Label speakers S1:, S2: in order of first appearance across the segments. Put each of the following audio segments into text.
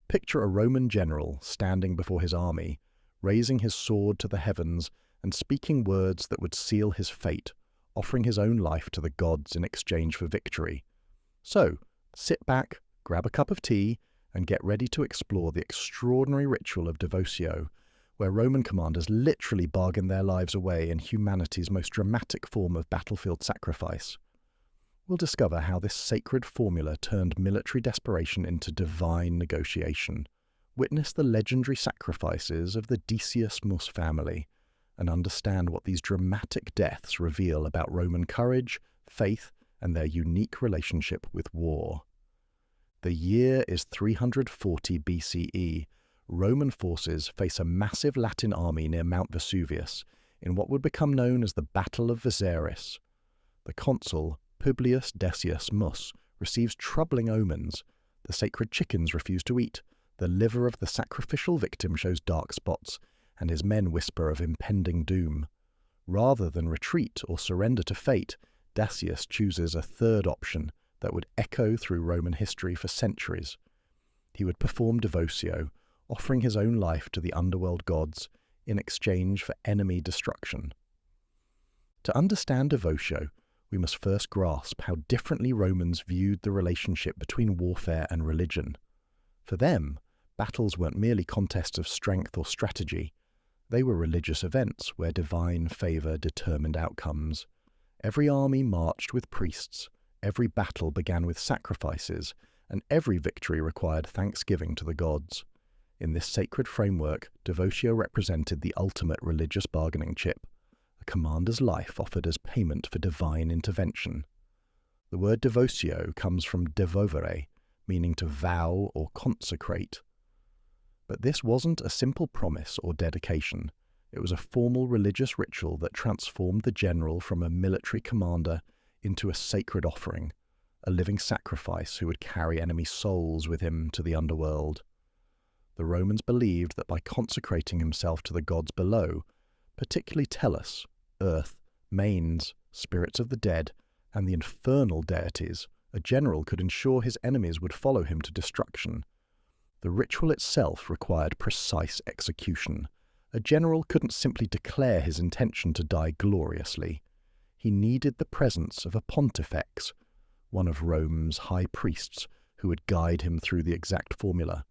S1: Picture a Roman general standing before his army, raising his sword to the heavens and speaking words that would seal his fate, offering his own life to the gods in exchange for victory. So, sit back, grab a cup of tea, and get ready to explore the extraordinary ritual of devotio, where Roman commanders literally bargain their lives away in humanity's most dramatic form of battlefield sacrifice. We'll discover how this sacred formula turned military desperation into divine negotiation, witness the legendary sacrifices of the Decius family, and understand what these dramatic deaths reveal about Roman courage, faith, and their unique relationship with war. The year is 340 BCE. Roman forces face a massive Latin army near Mount Vesuvius in what would become known as the Battle of Vesaris. The consul, Publius Decius Mus, receives troubling omens. The sacred chickens refuse to eat, the liver of the sacrificial victim shows dark spots, and his men whisper of impending doom. Rather than retreat or surrender to fate, Decius chooses a third option that would echo through Roman history for centuries. He would perform devotio, offering his own life to the underworld gods in exchange for enemy destruction. To understand devotio, we must first grasp how differently Romans viewed the relationship between warfare and religion. For them, battles weren't merely contests of strength or strategy. They were religious events where divine favour determined outcomes. Every army marched with priests, every battle began with sacrifices, and every victory required thanksgiving to the gods. In this sacred framework, devotio represented the ultimate religious bargaining chip, a commander's life offered as payment for divine intervention. The word devotio comes from devovere, meaning to vow or consecrate. But this wasn't a simple promise or dedication. It was a formal religious ritual that transformed the general from a military commander into a sacred offering, a living sacrifice who would carry enemy souls with him to the underworld. The Romans believed that by consecrating himself to the gods below, particularly Tellus, Earth, Manes, spirits of the dead, and the infernal deities, a general could ensure his enemies would follow him to destruction. The ritual itself required precise execution. A general couldn't simply declare his intention to die gloriously. He needed the presence of a pontifex, one of Rome's high priests, who would guide him through the exact formula.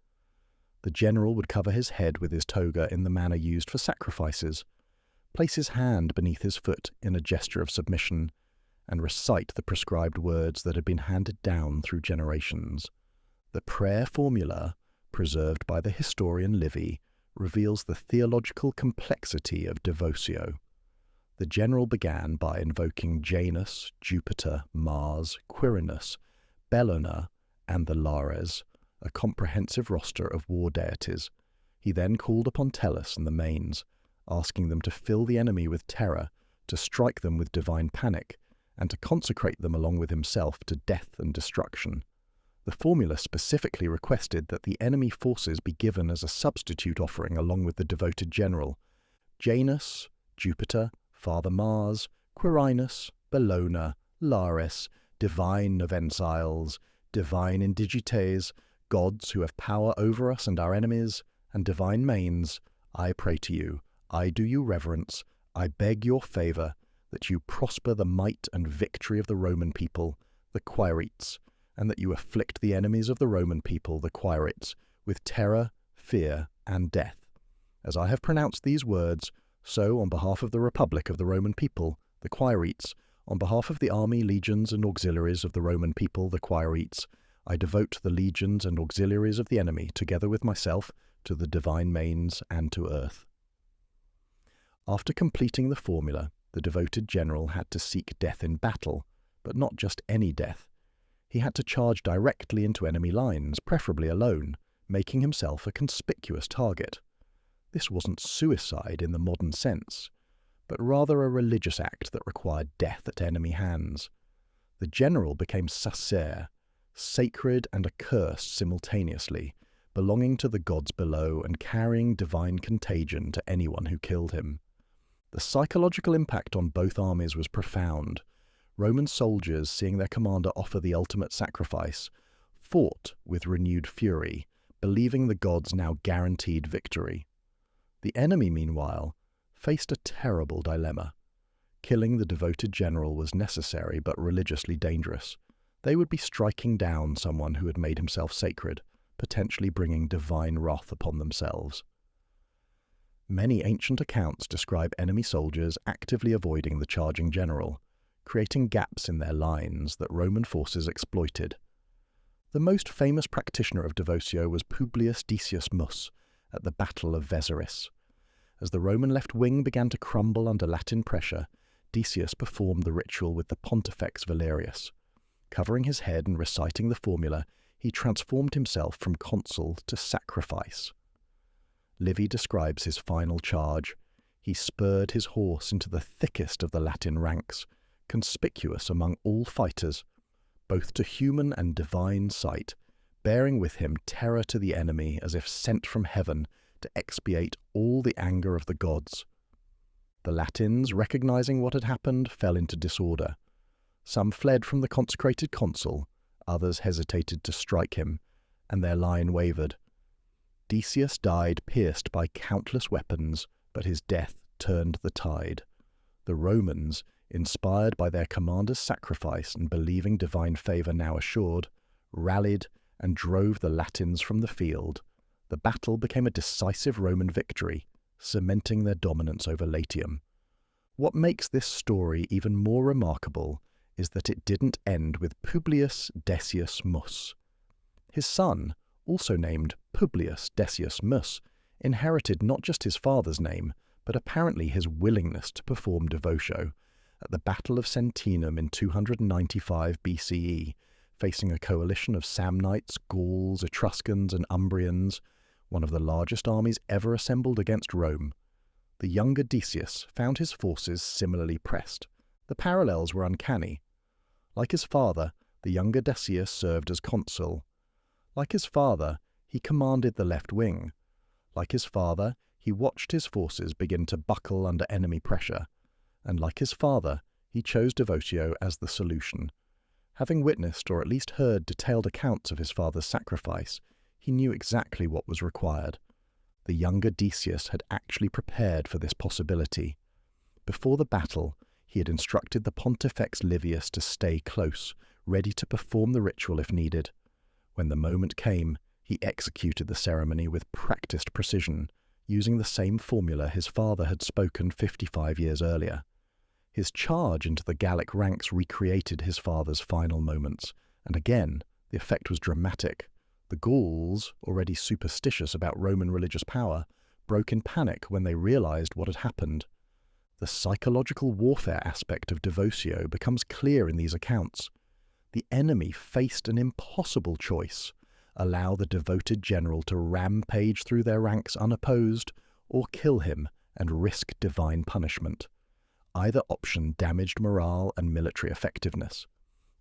S1: The general would cover his head with his toga in the manner used for sacrifices, place his hand beneath his foot in a gesture of submission, and recite the prescribed words that had been handed down through generations. The prayer formula, preserved by the historian Livy, reveals the theological complexity of devotio. The general began by invoking Janus, Jupiter, Mars, Quirinus, Bellona, and the Lares, a comprehensive roster of war deities. He then called upon Tellus and the Manes, asking them to fill the enemy with terror, to strike them with divine panic, and to consecrate them along with himself to death and destruction. The formula specifically requested that the enemy forces be given as a substitute offering along with the devoted general. Janus, Jupiter, Father Mars, Quirinus, Bellona, Lares, divine Novensiles, divine Indigites, gods who have power over us and our enemies, and divine Manes, I pray to you, I do you reverence, I beg your favour, that you prosper the might and victory of the Roman people, the Quirites, and that you afflict the enemies of the Roman people, the Quirites, with terror, fear, and death. As I have pronounced these words, so on behalf of the Republic of the Roman people, the Quirites, on behalf of the army, legions, and auxiliaries of the Roman people, the Quirites, I devote the legions and auxiliaries of the enemy, together with myself, to the divine Manes and to earth. After completing the formula, the devoted general had to seek death in battle, but not just any death. He had to charge directly into enemy lines, preferably alone, making himself a conspicuous target. This wasn't suicide in the modern sense, but rather a religious act that required death at enemy hands. The general became sacer, sacred and accursed simultaneously, belonging to the gods below and carrying divine contagion to anyone who killed him. The psychological impact on both armies was profound. Roman soldiers, seeing their commander offer the ultimate sacrifice, fought with renewed fury, believing the gods now guaranteed victory. The enemy, meanwhile, faced a terrible dilemma. Killing the devoted general was necessary but religiously dangerous. They would be striking down someone who had made himself sacred, potentially bringing divine wrath upon themselves. Many ancient accounts describe enemy soldiers actively avoiding the charging general, creating gaps in their lines that Roman forces exploited. The most famous practitioner of devotio was Publius Decius Mus at the Battle of Veseris. As the Roman left wing began to crumble under Latin pressure, Decius performed the ritual with the Pontifex Valerius. Covering his head and reciting the formula, he transformed himself from consul to sacrifice. Livy describes his final charge. He spurred his horse into the thickest of the Latin ranks, conspicuous among all fighters, both to human and divine sight, bearing with him terror to the enemy as if sent from heaven to expiate all the anger of the gods. The Latins, recognizing what had happened, fell into disorder. Some fled from the consecrated consul, others hesitated to strike him, and their line wavered. Decius died pierced by countless weapons, but his death turned the tide. The Romans, inspired by their commander's sacrifice and believing divine favour now assured, rallied and drove the Latins from the field. The battle became a decisive Roman victory, cementing their dominance over Latium. What makes this story even more remarkable is that it didn't end with Publius Decius Mus. His son, also named Publius Decius Mus, inherited not just his father's name, but apparently his willingness to perform devotio. At the Battle of Sentinum in 295 BCE, facing a coalition of Samnites, Gauls, Etruscans, and Umbrians, one of the largest armies ever assembled against Rome, the younger Decius found his forces similarly pressed. The parallels were uncanny. Like his father, the younger Decius served as consul. Like his father, he commanded the left wing. Like his father, he watched his forces begin to buckle under enemy pressure. And like his father, he chose devotio as the solution. Having witnessed or at least heard detailed accounts of his father's sacrifice, he knew exactly what was required. The younger Decius had actually prepared for this possibility. Before the battle, he had instructed the Pontifex Livius to stay close, ready to perform the ritual if needed. When the moment came, he executed the ceremony with practiced precision, using the same formula his father had spoken 55 years earlier. His charge into the Gallic ranks recreated his father's final moments, and again, the effect was dramatic. The Gauls, already superstitious about Roman religious power, broke in panic when they realized what had happened. The psychological warfare aspect of devotio becomes clear in these accounts. The enemy faced an impossible choice: allow the devoted general to rampage through their ranks unopposed, or kill him and risk divine punishment. Either option damaged morale and military effectiveness.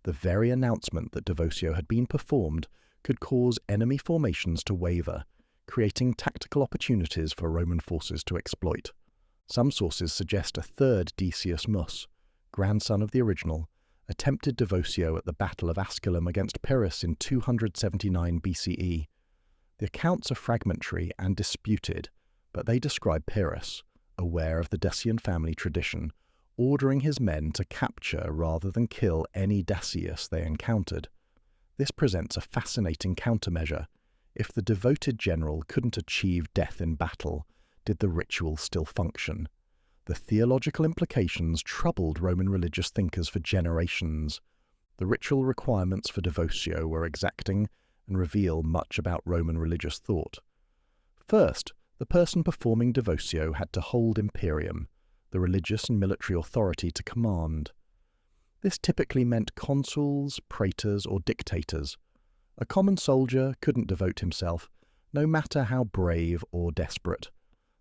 S1: The very announcement that devotio had been performed could cause enemy formations to waver, creating tactical opportunities for Roman forces to exploit. Some sources suggest a third Decius Mus, grandson of the original, attempted devotio at the Battle of Asculum against Pyrrhus in 279 BCE. The accounts are fragmentary and disputed, but they describe Pyrrhus, aware of the Dacian family tradition, ordering his men to capture rather than kill any Dacius they encountered. This presents a fascinating countermeasure. If the devoted general couldn't achieve death in battle, did the ritual still function? The theological implications troubled Roman religious thinkers for generations. The ritual requirements for devotio were exacting and reveal much about Roman religious thought. First, the person performing devotio had to hold imperium, the religious and military authority to command. This typically meant consuls, praetors, or dictators. A common soldier couldn't devote himself, no matter how brave or desperate.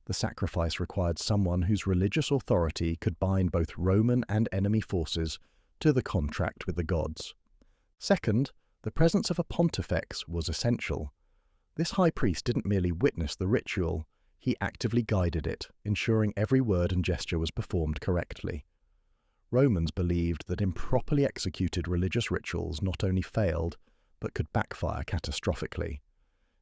S1: The sacrifice required someone whose religious authority could bind both Roman and enemy forces to the contract with the gods. Second, the presence of a pontifex was essential. This high priest didn't merely witness the ritual, he actively guided it, ensuring every word and gesture was performed correctly. Romans believed that improperly executed religious rituals not only failed, but could backfire catastrophically.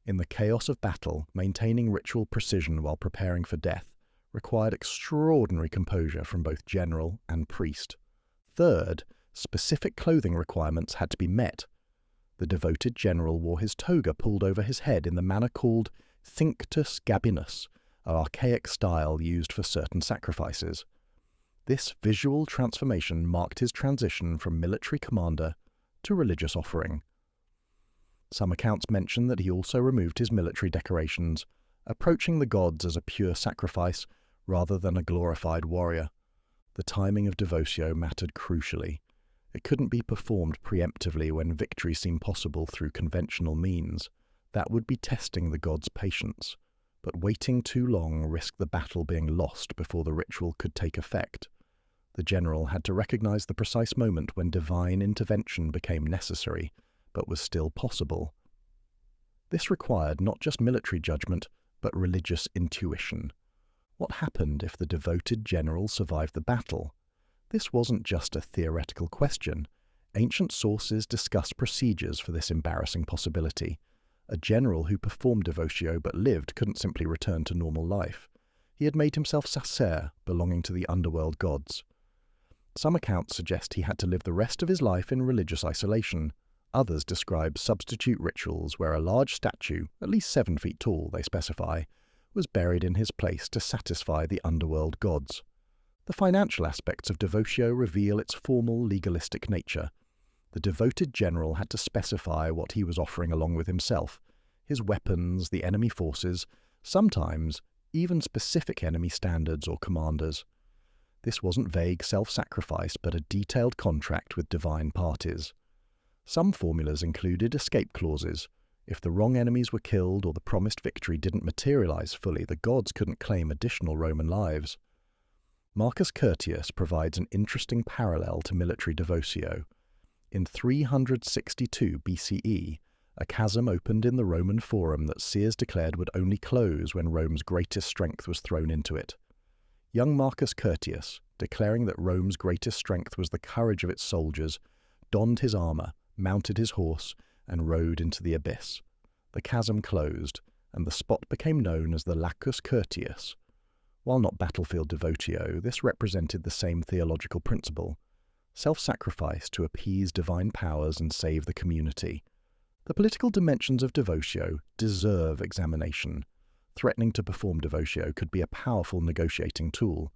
S1: In the chaos of battle, maintaining ritual precision while preparing for death required extraordinary composure from both general and priest. Third, specific clothing requirements had to be met. The devoted general wore his toga pulled over his head in the manner called cinctus gabinus, an archaic style used for certain sacrifices. This visual transformation marked his transition from military commander to religious offering. Some accounts mention that he also removed his military decorations, approaching the gods as a pure sacrifice rather than a glorified warrior. The timing of devotio mattered crucially. It couldn't be performed preemptively when victory seemed possible through conventional means. That would be testing the gods' patience. But waiting too long risked the battle being lost before the ritual could take effect. The general had to recognize the precise moment when divine intervention became necessary, but was still possible. This required not just military judgment, but religious intuition. What happened if the devoted general survived the battle? This wasn't just a theoretical question. Ancient sources discuss procedures for this embarrassing possibility. A general who performed devotio but lived couldn't simply return to normal life. He had made himself sacer, belonging to the underworld gods. Some accounts suggest he had to live the rest of his life in religious isolation. Others describe substitute rituals where a large statue, at least 7 feet tall, they specify, was buried in his place to satisfy the underworld gods. The financial aspects of devotio reveal its formal legalistic nature. The devoted general had to specify what he was offering along with himself, his weapons, the enemy forces, sometimes even specific enemy standards or commanders. This wasn't vague self-sacrifice, but a detailed contract with divine parties. Some formulas included escape clauses. If the wrong enemies were killed or the promised victory didn't materialize fully, the gods couldn't claim additional Roman lives. Marcus Curtius provides an interesting parallel to military devotio. In 362 BCE, a chasm opened in the Roman Forum that seers declared would only close when Rome's greatest strength was thrown into it. Young Marcus Curtius, declaring that Rome's greatest strength was the courage of its soldiers, donned his armour, mounted his horse, and rode into the abyss. The chasm closed, and the spot became known as the Lacus Curtius. While not battlefield devotio, this represented the same theological principle: self-sacrifice to appease divine powers and save the community. The political dimensions of devotio deserve examination. Threatening to perform devotio could be a powerful negotiating tool.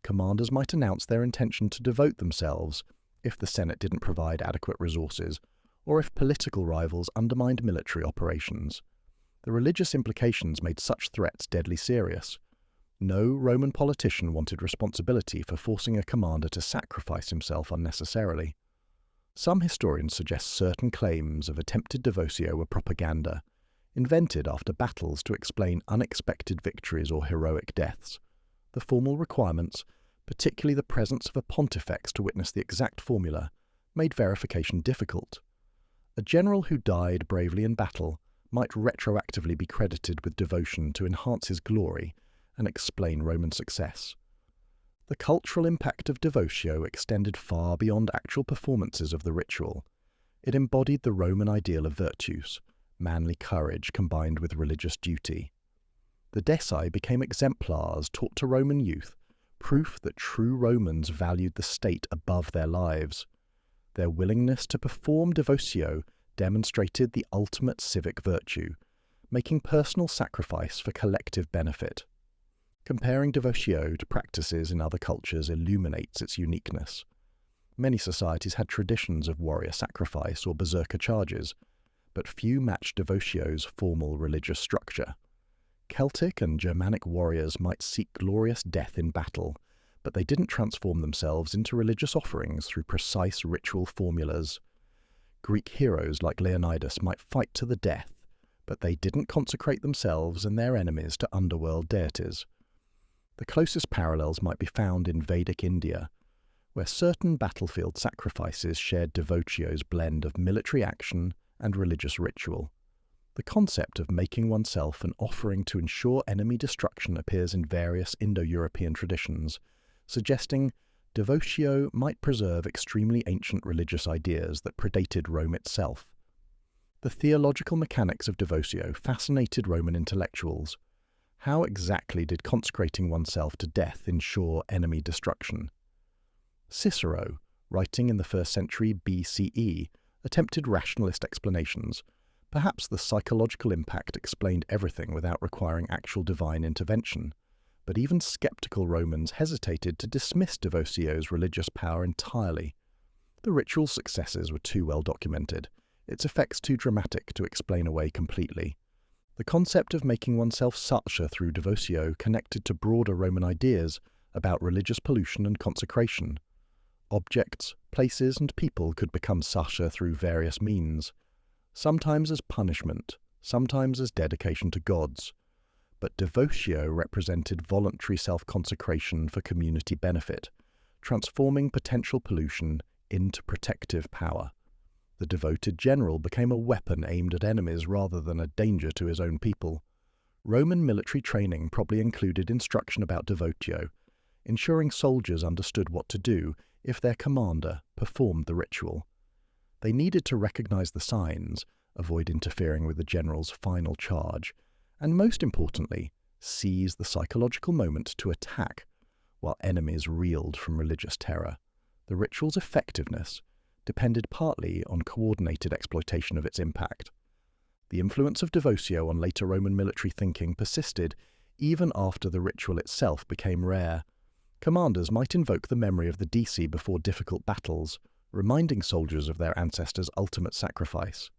S1: Commanders might announce their intention to devote themselves if the Senate didn't provide adequate resources, or if political rivals undermined military operations. The religious implications made such threats deadly serious. No Roman politician wanted responsibility for forcing a commander to sacrifice himself unnecessarily. Some historians suggest certain claims of attempted devotio were propaganda, invented after battles to explain unexpected victories or heroic deaths. The formal requirements, particularly the presence of a pontifex to witness the exact formula, made verification difficult. A general who died bravely in battle might retroactively be credited with devotion to enhance his glory and explain Roman success. The cultural impact of devotio extended far beyond actual performances of the ritual. It embodied the Roman ideal of virtues, manly courage combined with religious duty. The Decii became exemplars taught to Roman youth, proof that true Romans valued the state above their lives. Their willingness to perform devotio demonstrated the ultimate civic virtue, making personal sacrifice for collective benefit. Comparing devotio to practices in other cultures illuminates its uniqueness. Many societies had traditions of warrior sacrifice or berserker charges, but few matched devotio's formal religious structure. Celtic and Germanic warriors might seek glorious death in battle, but they didn't transform themselves into religious offerings through precise ritual formulas. Greek heroes like Leonidas might fight to the death, but they didn't consecrate themselves and their enemies to underworld deities. The closest parallels might be found in Vedic India, where certain battlefield sacrifices shared devotio's blend of military action and religious ritual. The concept of making oneself an offering to ensure enemy destruction appears in various Indo-European traditions, suggesting devotio might preserve extremely ancient religious ideas that predated Rome itself. The theological mechanics of devotio fascinated Roman intellectuals. How exactly did consecrating oneself to death ensure enemy destruction? Cicero, writing in the 1st century BCE, attempted rationalist explanations. Perhaps the psychological impact explained everything without requiring actual divine intervention. But even skeptical Romans hesitated to dismiss devotio's religious power entirely. The ritual's successes were too well documented, its effects too dramatic to explain away completely. The concept of making oneself sacer through devotio connected to broader Roman ideas about religious pollution and consecration. Objects, places, and people could become sacer through various means, sometimes as punishment, sometimes as dedication to gods. But devotio represented voluntary self-consecration for community benefit, transforming potential pollution into protective power. The devoted general became a weapon aimed at enemies rather than a danger to his own people. Roman military training probably included instruction about devotio, ensuring soldiers understood what to do if their commander performed the ritual. They needed to recognize the signs, avoid interfering with the general's final charge, and most importantly, seize the psychological moment to attack while enemies reeled from religious terror. The ritual's effectiveness depended partly on coordinated exploitation of its impact. The influence of devotio on later Roman military thinking persisted even after the ritual itself became rare. Commanders might invoke the memory of the Dici before difficult battles, reminding soldiers of their ancestors' ultimate sacrifice.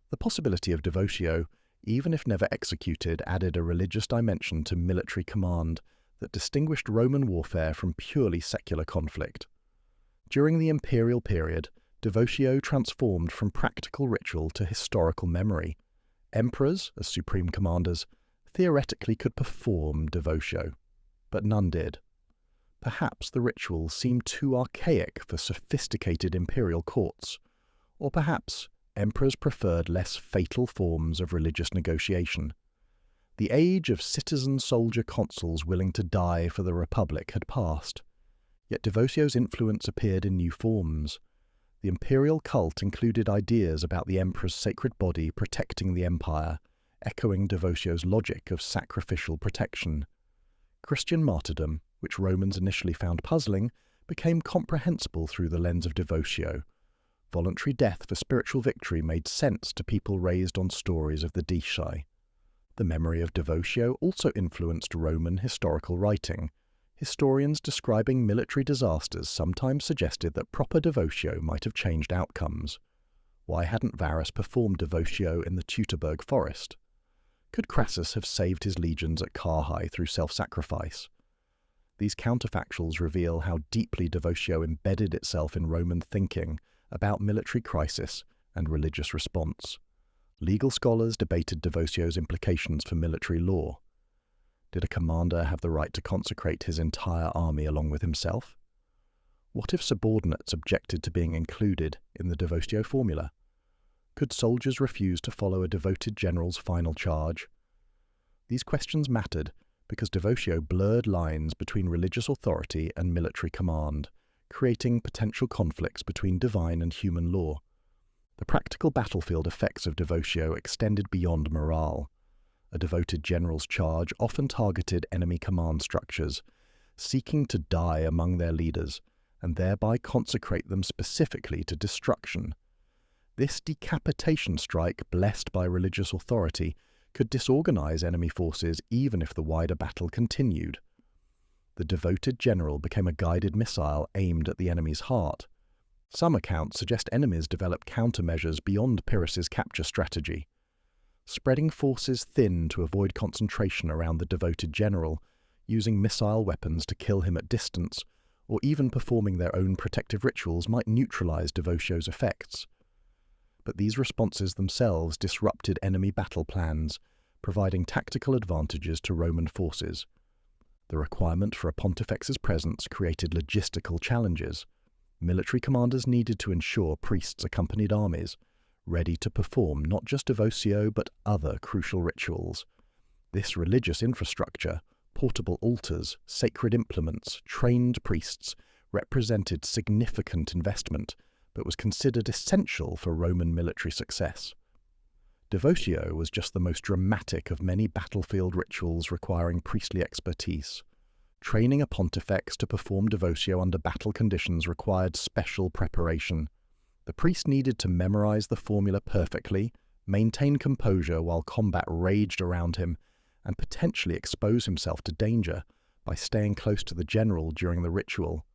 S1: The possibility of devotio, even if never executed, added a religious dimension to military command that distinguished Roman warfare from purely secular conflict. During the imperial period, devotio transformed from practical ritual to historical memory. Emperors, as supreme commanders, theoretically could perform devotio, but none did. Perhaps the ritual seemed too archaic for sophisticated imperial courts, or perhaps emperors preferred less fatal forms of religious negotiation. The age of citizen-soldier consuls willing to die for the Republic had passed, yet devotio's influence appeared in new forms. The imperial cult included ideas about the emperor's sacred body protecting the empire, echoing devotio's logic of sacrificial protection. Christian martyrdom, which Romans initially found puzzling, became comprehensible through the lens of devotio. Voluntary death for spiritual victory made sense to people raised on stories of the Dici. The memory of devotio also influenced Roman historical writing. Historians describing military disasters sometimes suggested that proper devotio might have changed outcomes. Why hadn't Varus performed devotio in the Teutoburg forest? Could Crassus have saved his legions at Carrhae through self-sacrifice? These counterfactuals reveal how deeply devotio embedded itself in Roman thinking about military crisis and religious response. Legal scholars debated devotio's implications for military law. Did a commander have the right to consecrate his entire army along with himself? What if subordinates objected to being included in the devotio formula? Could soldiers refuse to follow a devoted general's final charge? These questions mattered because devotio blurred lines between religious authority and military command, creating potential conflicts between divine and human law. The practical battlefield effects of devotio extended beyond morale. A devoted general's charge often targeted enemy command structures, seeking to die among their leaders and thereby consecrate them specifically to destruction. This decapitation strike, blessed by religious authority, could disorganize enemy forces even if the wider battle continued. The devoted general became a guided missile aimed at the enemy's heart. Some accounts suggest enemies developed countermeasures beyond Pyrrhus's capture strategy. Spreading forces thin to avoid concentration around the devoted general, using missile weapons to kill him at distance, or even performing their own protective rituals might neutralize devotio's effects. But these responses themselves disrupted enemy battle plans, providing tactical advantages to Roman forces. The requirement for a pontifex's presence created logistical challenges. Military commanders needed to ensure priests accompanied armies, ready to perform not just devotio but other crucial rituals. This religious infrastructure, portable altars, sacred implements, trained priests, represented significant investment, but was considered essential for Roman military success. Devotio was just the most dramatic of many battlefield rituals requiring priestly expertise. Training a pontifex to perform devotio under battle conditions required special preparation. The priest needed to memorize the formula perfectly, maintain composure while combat raged around him, and potentially expose himself to danger by staying close to the general during the ritual.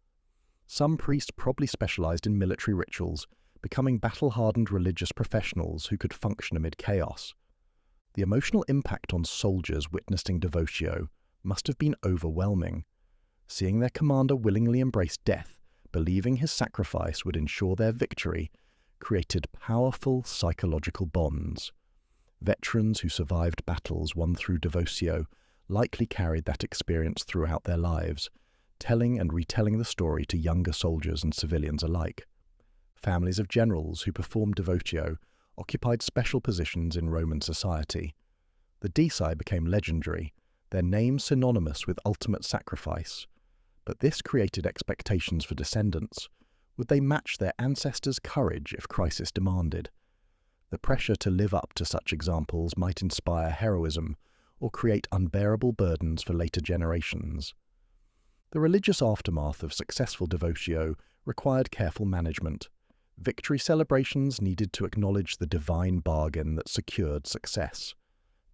S1: Some priests probably specialized in military rituals, becoming battle-hardened religious professionals who could function amid chaos. The emotional impact on soldiers witnessing devotio must have been overwhelming. Seeing their commander willingly embrace death, believing his sacrifice would ensure their victory, created powerful psychological bonds. Veterans who survived battles won through devotio likely carried that experience throughout their lives, telling and retelling the story to younger soldiers and civilians alike. Families of generals who performed devotio occupied special positions in Roman society. The Deci became legendary, their names synonymous with ultimate sacrifice. But this created expectations for descendants. Would they match their ancestors' courage if crisis demanded? The pressure to live up to such examples might inspire heroism or create unbearable burdens for later generations. The religious aftermath of successful devotio required careful management. Victory celebrations needed to acknowledge the divine bargain that secured success.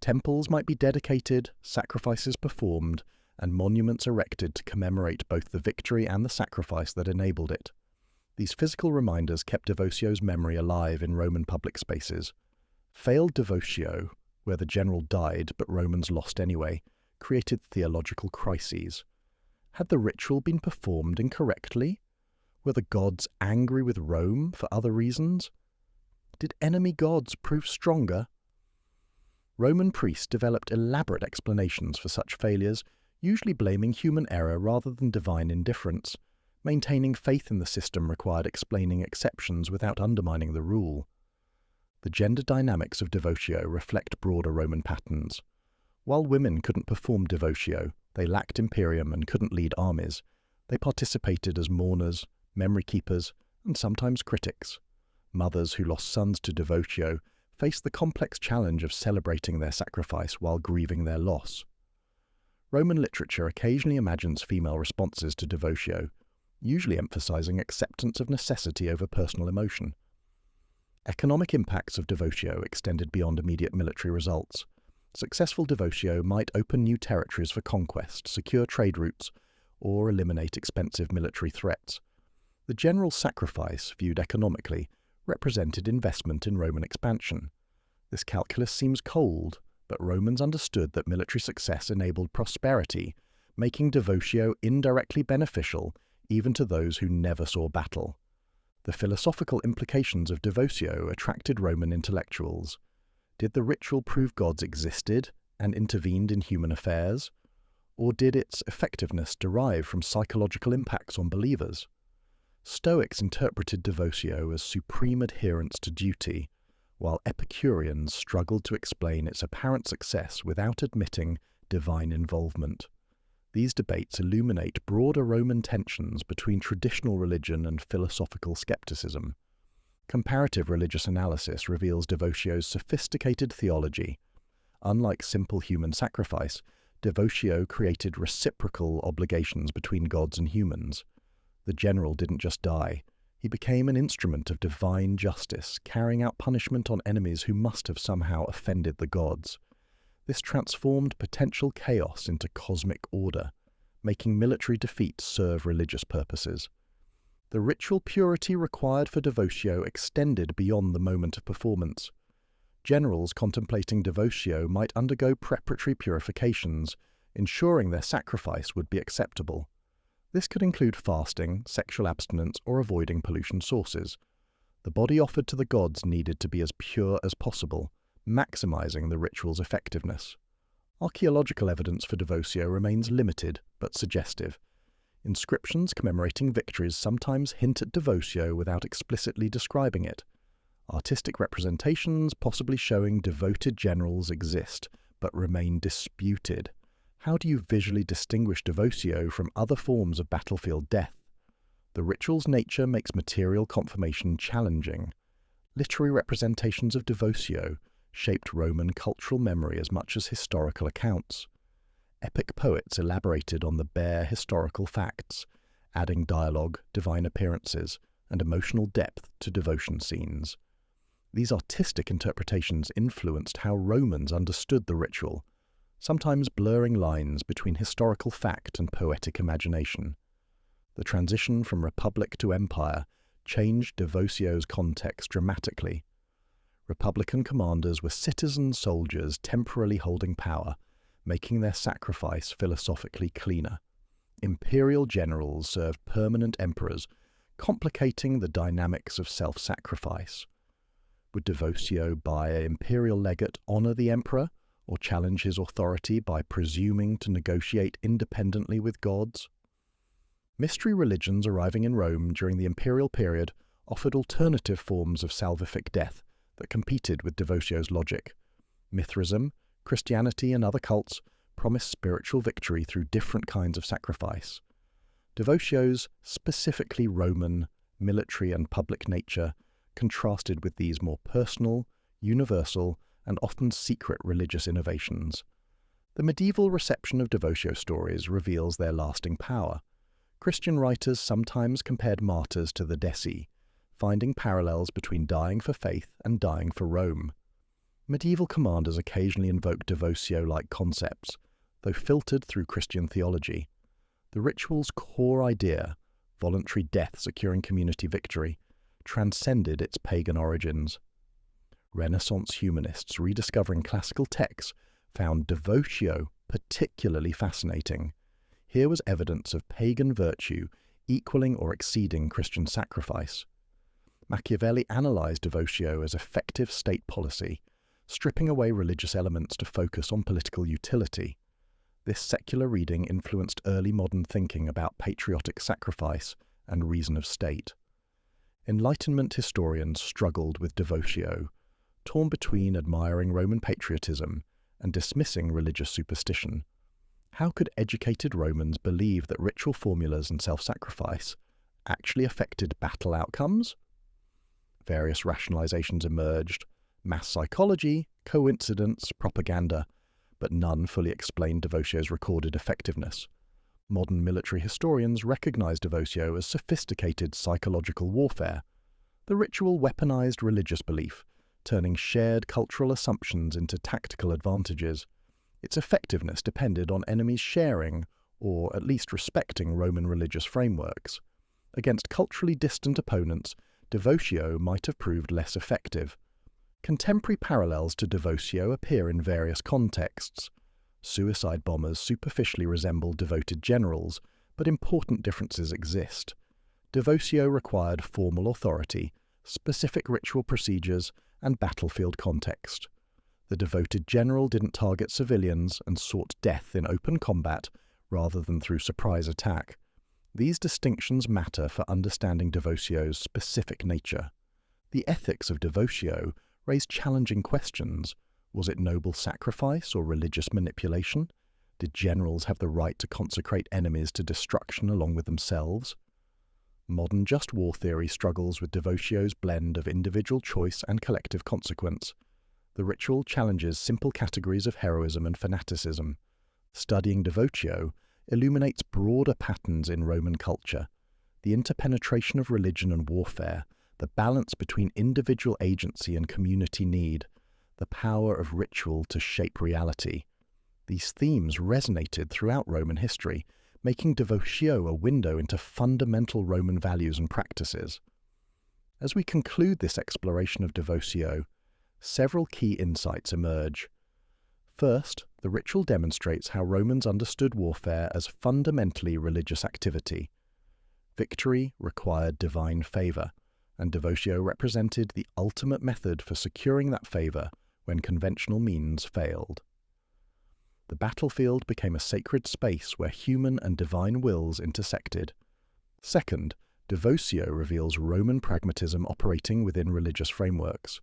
S1: Temples might be dedicated, sacrifices performed, and monuments erected to commemorate both the victory and the sacrifice that enabled it. These physical reminders kept devotio's memory alive in Roman public spaces. Failed devotio, where the general died but Romans lost anyway, created theological crises. Had the ritual been performed incorrectly? Were the gods angry with Rome for other reasons? Did enemy gods prove stronger? Roman priests developed elaborate explanations for such failures, usually blaming human error rather than divine indifference. Maintaining faith in the system required explaining exceptions without undermining the rule. The gender dynamics of devotio reflect broader Roman patterns. While women couldn't perform devotio, they lacked imperium and couldn't lead armies. They participated as mourners, memory keepers, and sometimes critics. Mothers who lost sons to devotio faced the complex challenge of celebrating their sacrifice while grieving their loss. Roman literature occasionally imagines female responses to devotio, usually emphasizing acceptance of necessity over personal emotion. Economic impacts of devotio extended beyond immediate military results. Successful devotio might open new territories for conquest, secure trade routes, or eliminate expensive military threats. The general sacrifice, viewed economically, represented investment in Roman expansion. This calculus seems cold, but Romans understood that military success enabled prosperity, making devotio indirectly beneficial even to those who never saw battle. The philosophical implications of devotio attracted Roman intellectuals. Did the ritual prove gods existed and intervened in human affairs? Or did its effectiveness derive from psychological impacts on believers? Stoics interpreted devotio as supreme adherence to duty, while Epicureans struggled to explain its apparent success without admitting divine involvement. These debates illuminate broader Roman tensions between traditional religion and philosophical skepticism. Comparative religious analysis reveals devotio's sophisticated theology. Unlike simple human sacrifice, devotio created reciprocal obligations between gods and humans. The general didn't just die. He became an instrument of divine justice, carrying out punishment on enemies who must have somehow offended the gods. This transformed potential chaos into cosmic order, making military defeat serve religious purposes. The ritual purity required for devotio extended beyond the moment of performance. Generals contemplating devotio might undergo preparatory purifications, ensuring their sacrifice would be acceptable. This could include fasting, sexual abstinence, or avoiding pollution sources. The body offered to the gods needed to be as pure as possible, maximizing the ritual's effectiveness. Archaeological evidence for devotio remains limited but suggestive. Inscriptions commemorating victories sometimes hint at devotio without explicitly describing it. Artistic representations possibly showing devoted generals exist but remain disputed. How do you visually distinguish devotio from other forms of battlefield death? The ritual's nature makes material confirmation challenging. Literary representations of devotio, shaped Roman cultural memory as much as historical accounts. Epic poets elaborated on the bare historical facts, adding dialogue, divine appearances, and emotional depth to devotion scenes. These artistic interpretations influenced how Romans understood the ritual, sometimes blurring lines between historical fact and poetic imagination. The transition from republic to empire changed devotio's context dramatically. Republican commanders were citizen soldiers temporarily holding power, making their sacrifice philosophically cleaner. Imperial generals served permanent emperors, complicating the dynamics of self-sacrifice. Would devotio by an imperial legate honor the emperor, or challenge his authority by presuming to negotiate independently with gods? Mystery religions arriving in Rome during the imperial period offered alternative forms of salvific death that competed with devotio's logic. Mithraism, Christianity, and other cults promised spiritual victory through different kinds of sacrifice. Devotio's specifically Roman, military and public nature contrasted with these more personal, universal, and often secret religious innovations. The medieval reception of devotio stories reveals their lasting power. Christian writers sometimes compared martyrs to the Deci, finding parallels between dying for faith and dying for Rome. Medieval commanders occasionally invoked devotio-like concepts, though filtered through Christian theology. The ritual's core idea, voluntary death securing community victory, transcended its pagan origins. Renaissance humanists rediscovering classical texts found devotio particularly fascinating. Here was evidence of pagan virtue equaling or exceeding Christian sacrifice. Machiavelli analyzed devotio as effective state policy, stripping away religious elements to focus on political utility. This secular reading influenced early modern thinking about patriotic sacrifice and reason of state. Enlightenment historians struggled with devotio, torn between admiring Roman patriotism and dismissing religious superstition. How could educated Romans believe that ritual formulas and self-sacrifice actually affected battle outcomes? Various rationalizations emerged: mass psychology, coincidence, propaganda, but none fully explained devotio's recorded effectiveness. Modern military historians recognize devotio as sophisticated psychological warfare. The ritual weaponized religious belief, turning shared cultural assumptions into tactical advantages. Its effectiveness depended on enemies sharing, or at least respecting, Roman religious frameworks. Against culturally distant opponents, devotio might have proved less effective. Contemporary parallels to devotio appear in various contexts. Suicide bombers superficially resemble devoted generals, but important differences exist. Devotio required formal authority, specific ritual procedures, and battlefield context. The devoted general didn't target civilians and sought death in open combat rather than through surprise attack. These distinctions matter for understanding devotio's specific nature. The ethics of devotio raised challenging questions. Was it noble sacrifice or religious manipulation? Did generals have the right to consecrate enemies to destruction along with themselves? Modern just war theory struggles with devotio's blend of individual choice and collective consequence. The ritual challenges simple categories of heroism and fanaticism. Studying devotio illuminates broader patterns in Roman culture: the interpenetration of religion and warfare, the balance between individual agency and community need, the power of ritual to shape reality. These themes resonated throughout Roman history, making devotio a window into fundamental Roman values and practices. As we conclude this exploration of devotio, several key insights emerge. First, the ritual demonstrates how Romans understood warfare as fundamentally religious activity. Victory required divine favor, and devotio represented the ultimate method for securing that favor when conventional means failed. The battlefield became a sacred space where human and divine wills intersected. Second, devotio reveals Roman pragmatism operating within religious frameworks.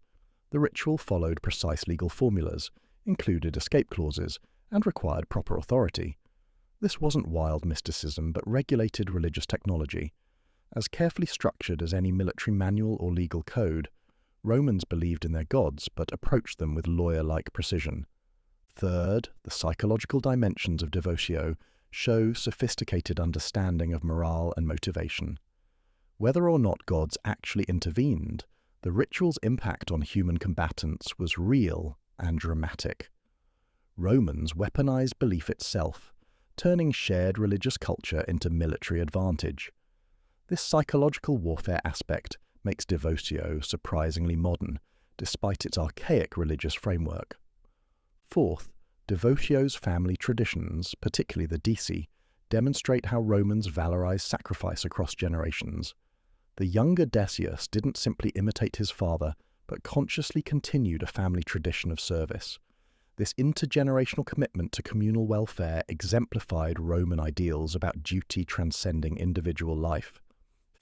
S1: The ritual followed precise legal formulas, included escape clauses, and required proper authority. This wasn't wild mysticism, but regulated religious technology. As carefully structured as any military manual or legal code, Romans believed in their gods, but approached them with lawyer-like precision. Third, the psychological dimensions of devotio show sophisticated understanding of morale and motivation. Whether or not gods actually intervened, the ritual's impact on human combatants was real and dramatic. Romans weaponized belief itself, turning shared religious culture into military advantage. This psychological warfare aspect makes devotio surprisingly modern, despite its archaic religious framework. Fourth, devotio's family traditions, particularly the Dici, demonstrate how Romans valorized sacrifice across generations. The younger Decius didn't simply imitate his father, but consciously continued a family tradition of service. This intergenerational commitment to communal welfare exemplified Roman ideals about duty transcending individual life.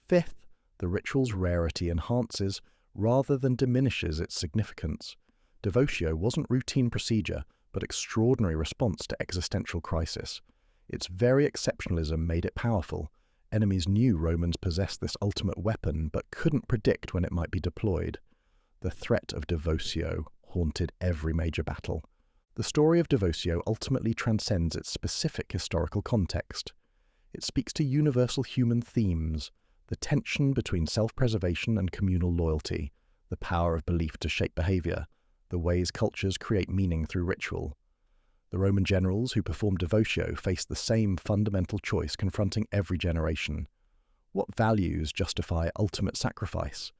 S1: Fifth, the ritual's rarity enhances rather than diminishes its significance. Devotio wasn't routine procedure, but extraordinary response to existential crisis. Its very exceptionalism made it powerful. Enemies knew Romans possessed this ultimate weapon, but couldn't predict when it might be deployed. The threat of devotio haunted every major battle. The story of devotio ultimately transcends its specific historical context. It speaks to universal human themes, the tension between self-preservation and communal loyalty, the power of belief to shape behavior, the ways cultures create meaning through ritual. The Roman generals who performed devotio faced the same fundamental choice confronting every generation. What values justify ultimate sacrifice?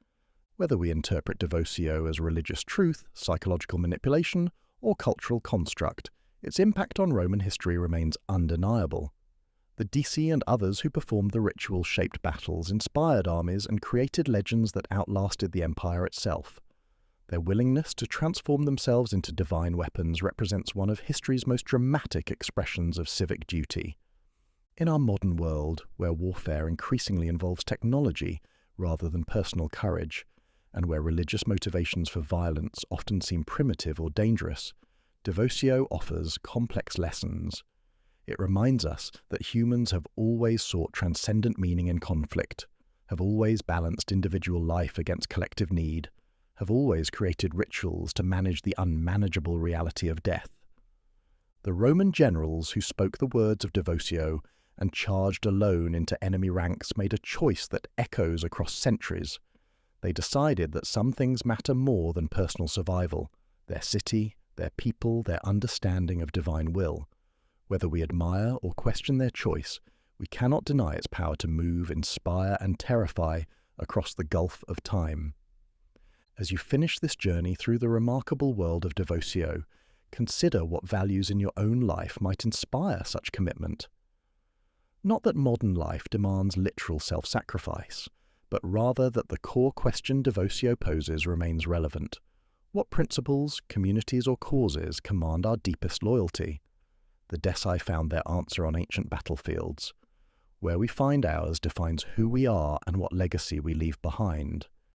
S1: Whether we interpret devotio as religious truth, psychological manipulation, or cultural construct, its impact on Roman history remains undeniable. The Dici and others who performed the ritual shaped battles, inspired armies, and created legends that outlasted the empire itself. Their willingness to transform themselves into divine weapons represents one of history's most dramatic expressions of civic duty. In our modern world, where warfare increasingly involves technology rather than personal courage, and where religious motivations for violence often seem primitive or dangerous, devotio offers complex lessons. It reminds us that humans have always sought transcendent meaning in conflict, have always balanced individual life against collective need, have always created rituals to manage the unmanageable reality of death. The Roman generals who spoke the words of devotio and charged alone into enemy ranks made a choice that echoes across centuries. They decided that some things matter more than personal survival: their city, their people, their understanding of divine will. Whether we admire or question their choice, we cannot deny its power to move, inspire, and terrify across the gulf of time. As you finish this journey through the remarkable world of devotio, consider what values in your own life might inspire such commitment. Not that modern life demands literal self-sacrifice, but rather that the core question devotio poses remains relevant. What principles, communities, or causes command our deepest loyalty? The Decii found their answer on ancient battlefields. Where we find ours defines who we are and what legacy we leave behind.